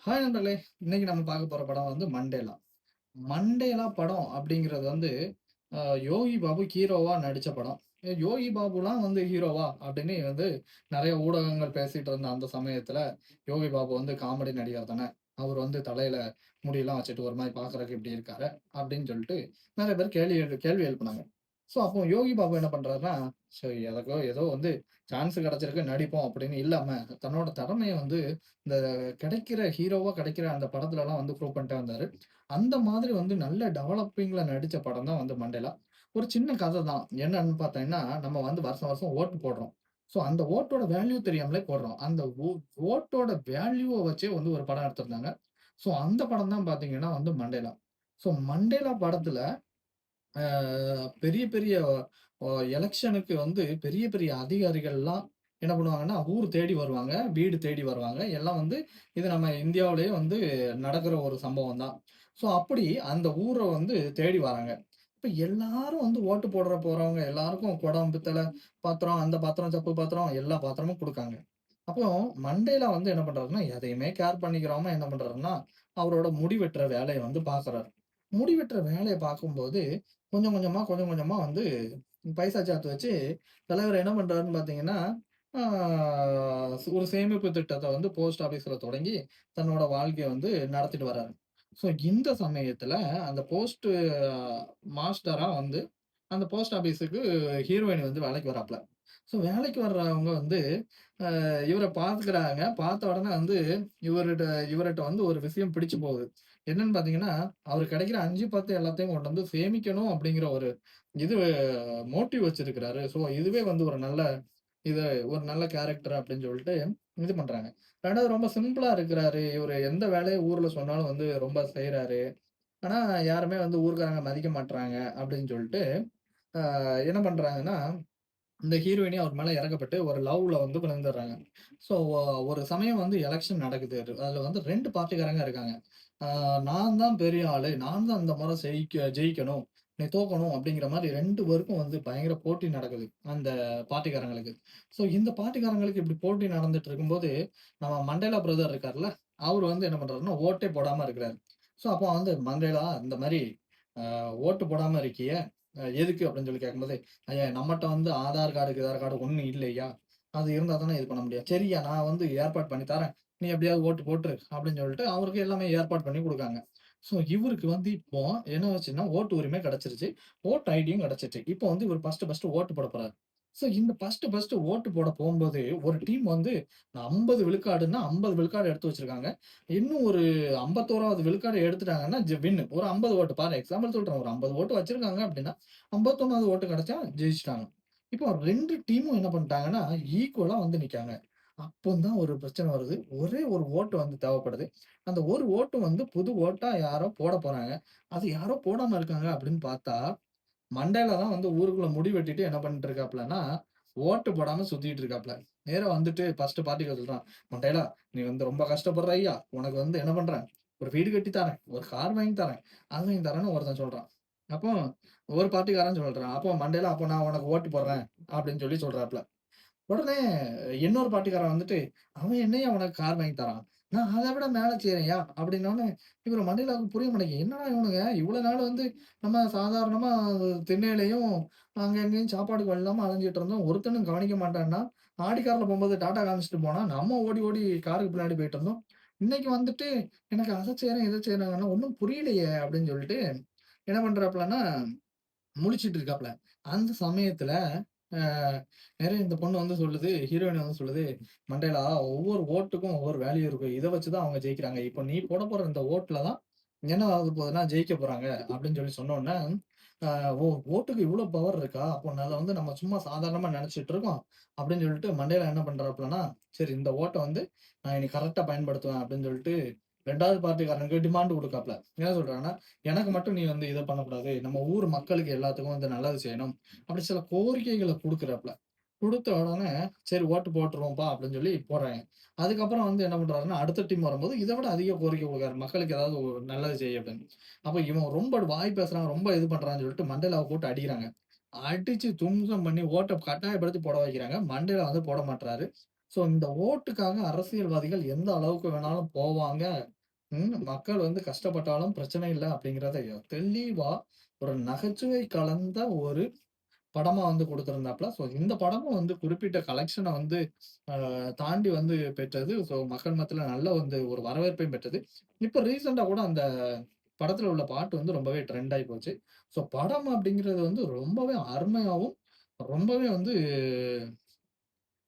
Hi நண்பர்களே! இன்னைக்கு நம்ம பார்க்க போற படம் வந்து மண்டேலா. மண்டேலா படம் அப்படிங்கிறது வந்து யோகி பாபு ஹீரோவா நடிச்ச படம். யோகி பாபுலாம் வந்து ஹீரோவா? அப்படின்னு வந்து நெறைய ஊடகங்கள் பேசிட்டு இருந்த அந்த சமயத்துல, யோகி பாபு வந்து காமெடி நடிகர் தானே! அவரு வந்து தலையில முடியெல்லாம் வச்சுட்டு ஒரு மாரி பார்க்கறதுக்கு இப்படி இருக்காரு, அப்படின்னு சொல்லிட்டு நெறைய பேர் கேள்வி எழுப்புனாங்க. ஸோ, அப்போ யோகி பாபு என்ன பண்றாருன்னா, சரி எதற்கோ ஏதோ வந்து சான்ஸ் கிடைச்சிருக்கு நடிப்போம் அப்படின்னு இல்லாம, தன்னோட திறமைய வந்து இந்த கிடைக்கிற ஹீரோவா கிடைக்கிற அந்த படத்துலலாம் வந்து ப்ரூவ் பண்ணிட்டே வந்தாரு. அந்த மாதிரி வந்து நல்ல டெவலப்பிங்ல நடிச்ச படம் தான் வந்து மண்டேலா. ஒரு சின்ன கதை தான். என்னன்னு பார்த்தீங்கன்னா, நம்ம வந்து வருஷம் வருஷம் ஓட்டு போடுறோம். ஸோ அந்த ஓட்டோட வேல்யூ தெரியாமலே போடுறோம். அந்த ஓட்டோட வேல்யூவ வச்சே வந்து ஒரு படம் எடுத்திருந்தாங்க. ஸோ அந்த படம் தான் பார்த்தீங்கன்னா வந்து மண்டேலா. ஸோ மண்டேலா படத்துல அ பெரிய பெரிய அ எலக்ஷனுக்கு வந்து பெரிய பெரிய அதிகாரிகள்லாம் என்ன பண்ணுவாங்கன்னா, ஊர் தேடி வருவாங்க. வீடு தேடி வருவாங்க. எல்லாம் வந்து இது நம்ம இந்தியாவிலேயே வந்து நடக்கிற ஒரு சம்பவம் தான். ஸோ அப்படி அந்த ஊர வந்து தேடி வராங்க. இப்ப எல்லாரும் வந்து ஓட்டு போறவங்க எல்லாருக்கும் குடம், பித்தள பாத்திரம், அந்த பாத்திரம், சப்பு பாத்திரம் எல்லா பாத்திரமும் குடுக்காங்க. அப்போ மண்டேலா வந்து என்ன பண்றாருன்னா, எதையுமே கேர் பண்ணிக்கிறாம என்ன பண்றாருன்னா, அவரோட முடி வெட்டுற வேலைய வந்து பார்க்குறாரு. முடி வெட்டுற வேலைய பார்க்கும்போது, கொஞ்சம் கொஞ்சமா வந்து பைசா சேர்த்து வச்சு, தலைவர் என்ன பண்றாருன்னு பார்த்தீங்கன்னா, ஆ ஒரு சேமிப்பு திட்டத்த வந்து போஸ்ட் ஆஃபீஸ்ல தொடங்கி, தன்னோட வாழ்க்கைய வந்து நடத்திட்டு வராரு. ஸோ இந்த சமயத்துல அந்த போஸ்ட் மாஸ்டரா வந்து அந்த போஸ்ட் ஆஃபீஸுக்கு ஹீரோயின் வந்து வேலைக்கு வராப்ல. ஸோ வேலைக்கு வர்றவங்க வந்து இவர பார்க்குறாங்க. பார்த்த உடனே வந்து இவருட்ட இவர்ட்ட வந்து ஒரு விஷயம் பிடிச்சு போகுது. என்னன்னு பார்த்தீங்கன்னா, அவரு கிடைக்கிற 5, 10 எல்லாத்தையும் கொண்டு வந்து சேமிக்கணும் அப்படிங்கிற ஒரு இது மோட்டிவ் வச்சிருக்கிறாரு. ஸோ இதுவே வந்து இது ஒரு நல்ல கேரக்டர் அப்படின்னு சொல்லிட்டு இது பண்றாங்க. 2வது ரொம்ப சிம்பிளா இருக்கிறாரு. இவரு எந்த வேலைய ஊர்ல சொன்னாலும் வந்து ரொம்ப செய்றாரு. ஆனா யாருமே வந்து ஊர்க்காரங்க மதிக்க மாட்றாங்க அப்படின்னு சொல்லிட்டு, என்ன பண்றாங்கன்னா இந்த ஹீரோயினே அவர் மேல இறக்கப்பட்டு ஒரு லவ்ல வந்து விழுந்துடுறாங்க. ஸோ ஒரு சமயம் வந்து எலக்ஷன் நடக்குது. அதுல வந்து 2 பார்ட்டிக்காரங்க இருக்காங்க. ஆ நான் தான் பெரிய ஆளு. நான் தான் இந்த முறை ஜெயிக்கணும். நீ தோக்கணும் அப்படிங்கிற மாரி 2 பேருக்கும் வந்து பயங்கர போட்டி நடக்குது. அந்த பார்ட்டிக்காரங்களுக்கு. ஸோ இந்த பார்ட்டிக்காரங்களுக்கு இப்படி போட்டி நடந்துட்டு இருக்கும்போது, நம்ம மண்டேலா பிரதர் இருக்கார்ல, அவரு வந்து என்ன பண்றாருன்னா, ஓட்டே போடாம இருக்கிறாரு. ஸோ அப்போ வந்து மண்டேலா இந்த மாரி ஓட்டு போடாம இருக்கியே, எதுக்கு அப்படின்னு சொல்லி கேட்கும்போது, ஐயா நம்மட்ட வந்து ஆதார் கார்டு, கீதார் கார்டு ஒண்ணும் இல்லையா? அது இருந்தா தானே இது பண்ண முடியும். சரிய்யா நான் வந்து ஏற்பாடு பண்ணி தரேன். நீ எப்படியாவது ஓட்டு போட்டுரு அப்படின்னு சொல்லிட்டு அவருக்கு எல்லாமே ஏற்பாடு பண்ணி குடுக்காங்க. ஸோ இவருக்கு வந்து இப்போ என்ன ஆச்சுன்னா, ஓட்டு உரிமை கிடைச்சிருச்சு. ஓட்டு ஐடியும் கிடைச்சிருச்சு. இப்போ வந்து இவரு ஃபர்ஸ்ட்டு ஓட்டு போட போறாரு. ஸோ இந்த ஃபர்ஸ்ட்டு ஓட்டு போட போம்போது, ஒரு டீம் வந்து 50 விழுக்காடுன்னா 50 விழுக்காடு எடுத்து வச்சிருக்காங்க. இன்னும் ஒரு 51வது விழுக்காடு எடுத்துட்டாங்கன்னா வின்னு. ஒரு 50 ஓட்டு பாரு எக்ஸாம்பிள் சொல்றேன். ஒரு 50 ஓட்டு வச்சிருக்காங்க அப்படின்னா, 51வது ஓட்டு கிடைச்சா ஜெயிச்சுட்டாங்க. இப்போ 2 டீமும் என்ன பண்ணிட்டாங்கன்னா, ஈக்குவலா வந்து நிக்காங்க. அப்பந்தான் ஒரு பிரச்சனை வருது. ஒரே ஒரு ஓட்டு வந்து தேவைப்படுது. அந்த ஒரு ஓட்டு வந்து புது ஓட்டா யாரோ போட போறாங்க. அது யாரோ போடாம இருக்காங்க அப்படின்னு பார்த்தா, மண்டேலா தான் வந்து ஊருக்குள்ள முடி வெட்டிட்டு என்ன பண்ணிட்டு இருக்காப்லன்னா, ஓட்டு போடாம சுத்திட்டு இருக்காப்ல. நேரா வந்துட்டு ஃபர்ஸ்ட் பார்ட்டிக்கு சொல்றான். "மண்டேலா, நீ வந்து ரொம்ப கஷ்டப்படுற ஐயா. உனக்கு வந்து என்ன பண்றேன், ஒரு வீடு கட்டி தரேன். ஒரு கார் வாங்கி தரேன். அது வாங்கி தரேன்னு" ஒருத்தன் சொல்றான். அப்போ ஒரு பார்ட்டிக்காரன் சொல்றான். அப்போ மண்டேலா, "அப்போ நான் உனக்கு ஓட்டு போடுறேன்" அப்படின்னு சொல்லி சொல்றாப்ல. உடனே இன்னொரு பார்ட்டிக்காரன் வந்துட்டு, "அவன் என்னய்யா உனக்கு கார் வாங்கி தரான்? நான் அத விட மேல செய்றேன்யா" அப்படின்னோனே, இவரு மண்டையில புரிய மாட்டேங்குது. என்னடா இவனுங்க இவ்வளோ நாள் வந்து நம்ம சாதாரணமா திண்ணையிலயும் அங்க இங்கேயும் சாப்பாடுக்கு வழி இல்லாம அலைஞ்சுட்டு இருந்தோம். ஒருத்தனும் கவனிக்க மாட்டான்னா, ஆடி கார்ல போம்போது டாட்டா காமிச்சுட்டு போனா, நம்ம ஓடி ஓடி காருக்கு பின்னாடி போயிட்டு இருந்தோம். இன்னைக்கு வந்துட்டு எனக்கு அத செய்றேன், இத செய்றேங்கன்னா ஒண்ணும் புரியலையே அப்படின்னு சொல்லிட்டு என்ன பண்றாப்லன்னா முழிச்சுட்டு இருக்காப்ல. அந்த சமயத்துல அ நெறைய இந்த பொண்ணு வந்து சொல்லுது, ஹீரோயின் வந்து சொல்லுது, "மண்டேலா ஒவ்வொரு ஓட்டுக்கும் ஒவ்வொரு வேல்யூ இருக்கும். இத வச்சு தான் அவங்க ஜெயிக்கிறாங்க. இப்ப நீ போடப்போற இந்த ஓட்ல தான் என்ன ஆக போகுதுன்னா ஜெயிக்க போறாங்க." அப்படின்னு சொல்லி சொன்னோனே, அ "ஓ! ஓட்டுக்கு இவ்ளோ பவர் இருக்கா? அப்போ அத வந்து நம்ம சும்மா சாதாரணமா நெனச்சுட்டு இருக்கோம்." அப்படின்னு சொல்லிட்டு மண்டேலா என்ன பண்றாப்லன்னா, "சரி இந்த ஓட்ட வந்து நான் இனி கரெக்ட்டா பயன்படுத்துவேன்." அப்படின்னு சொல்லிட்டு 2வது பார்ட்டிக்காரனுக்கு டிமாண்ட் குடுக்காப்ல. என்ன சொல்றாங்கன்னா, எனக்கு மட்டும் நீ வந்து இத பண்ணக்கூடாது. நம்ம ஊர் மக்களுக்கு எல்லாத்துக்கும் வந்து நல்லது செய்யணும். அப்படி சில கோரிக்கைகள குடுக்குறாப்ல. குடுத்த உடனே, சரி ஓட்டு போட்டுருவோம்ப்பா அப்படின்னு சொல்லி போடுறாங்க. அதுக்கப்புறம் வந்து என்ன பண்றாருன்னா, அடுத்த டீம் வரும்போது இத விட அதிக கோரிக்கை குடுக்குறாரு. மக்களுக்கு ஏதாவது ஒரு நல்லது செய் அப்படின்னு. அப்ப இவன் ரொம்ப வாய் பேசுறான், ரொம்ப இது பண்றான்னு சொல்லிட்டு மண்டேலாவ போட்டு அடிக்கிறாங்க. அடிச்சு தும்சம் பண்ணி ஓட்ட கட்டாயப்படுத்தி போட வைக்கிறாங்க. மண்டேலா வந்து போட மாட்றாரு. ஸோ இந்த ஓட்டுக்காக அரசியல்வாதிகள் எந்த அளவுக்கு வேணாலும் போவாங்க. மக்கள் வந்து கஷ்டப்பட்டாலும் பிரச்சனை இல்ல அப்படிங்கிறத தெளிவா ஒரு நகைச்சுவை கலந்த ஒரு படமா வந்து குடுத்திருந்தாப்ல. ஸோ இந்த படமும் வந்து குறிப்பிட்ட கலெக்ஷன வந்து தாண்டி வந்து பெற்றது. ஸோ மக்கள் மத்தியில நல்ல வந்து ஒரு வரவேற்பையும் பெற்றது. இப்ப ரீசென்ட்டா கூட அந்த படத்துல உள்ள பாட்டு வந்து ரொம்பவே ட்ரெண்ட் ஆயி போச்சு. ஸோ படம் அப்படிங்கிறது வந்து ரொம்பவே அருமையாவும், ரொம்பவே வந்து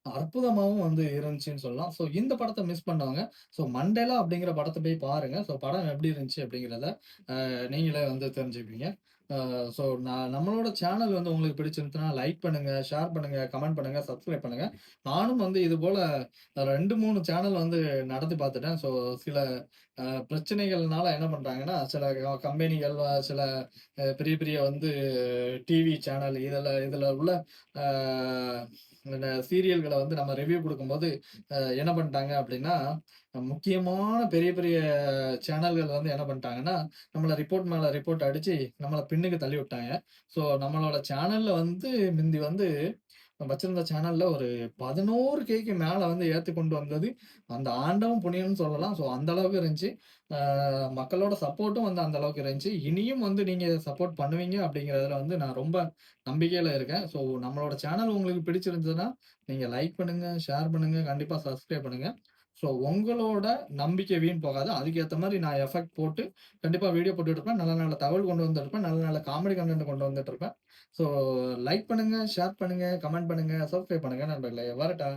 அற்புதமாவும் வந்து இருந்துச்சுன்னு சொல்லலாம். ஸோ இந்த படத்த மிஸ் பண்ணவங்க, ஸோ மண்டேலா அப்படிங்கிற படத்த போய் பாருங்க. ஸோ படம் எப்படி இருந்துச்சு அப்படிங்கிறத நீங்களே வந்து தெரிஞ்சுப்பீங்க. ஸோ நம்மளோட சேனல் வந்து உங்களுக்கு பிடிச்சிருந்துச்சுன்னா லைக் பண்ணுங்க, ஷேர் பண்ணுங்க, கமெண்ட் பண்ணுங்க, சப்ஸ்கிரைப் பண்ணுங்க. நானும் வந்து இது போல 2, 3 சேனல் வந்து நடத்தி பார்த்துட்டேன். ஸோ சில பிரச்சனைகள்னால என்ன பண்றாங்கன்னா, சில கம்பெனிகள், சில பெரிய பெரிய வந்து டிவி சேனல் இதுல உள்ள அ இந்த சீரியல்கள வந்து நம்ம ரிவ்யூ குடுக்கும்போது, என்ன பண்ணிட்டாங்க அப்டின்னா, முக்கியமான பெரிய பெரிய சேனல்கள் வந்து என்ன பண்ணிட்டாங்கன்னா, நம்மள ரிப்போர்ட் மேல ரிப்போர்ட் அடிச்சு, நம்மள பின்னுக்கு தள்ளி விட்டாங்க. ஸோ நம்மளோட சேனல்ல வந்து மிந்தி வந்து வச்சிருந்த சேனல்ல ஒரு 11Kக்கு மேல வந்து ஏத்தி கொண்டு வந்தது, அந்த ஆண்டவன் புண்ணியம்னு சொல்லலாம். ஸோ அந்த அளவுக்கு இருந்துச்சு. மக்களோட சப்போர்ட்டும் வந்து அந்த அளவுக்கு இருந்துச்சு. இனியும் வந்து நீங்க சப்போர்ட் பண்ணுவீங்க அப்படிங்கிறதுல வந்து நான் ரொம்ப நம்பிக்கையில இருக்கேன். ஸோ நம்மளோட சேனல் உங்களுக்கு பிடிச்சிருந்ததுன்னா, நீங்க லைக் பண்ணுங்க, ஷேர் பண்ணுங்க, கண்டிப்பா சப்ஸ்கிரைப் பண்ணுங்க. ஸோ உங்களோட நம்பிக்கை வீண் போகாது. அதுக்கு ஏத்த மாரி நான் எஃபெக்ட் போட்டு கண்டிப்பா வீடியோ போட்டுட்டு இருப்பேன். நல்ல நல்ல தகவல் கொண்டு வந்துட்டுருப்பேன். நல்ல நல்ல காமெடி கன்டென்ட் கொண்டு வந்துட்டுருப்பேன். ஸோ லைக் பண்ணுங்க, ஷேர் பண்ணுங்க, கமெண்ட் பண்ணுங்க, சப்ஸ்கிரைப் பண்ணுங்க நண்பர்களே. வரட்டா?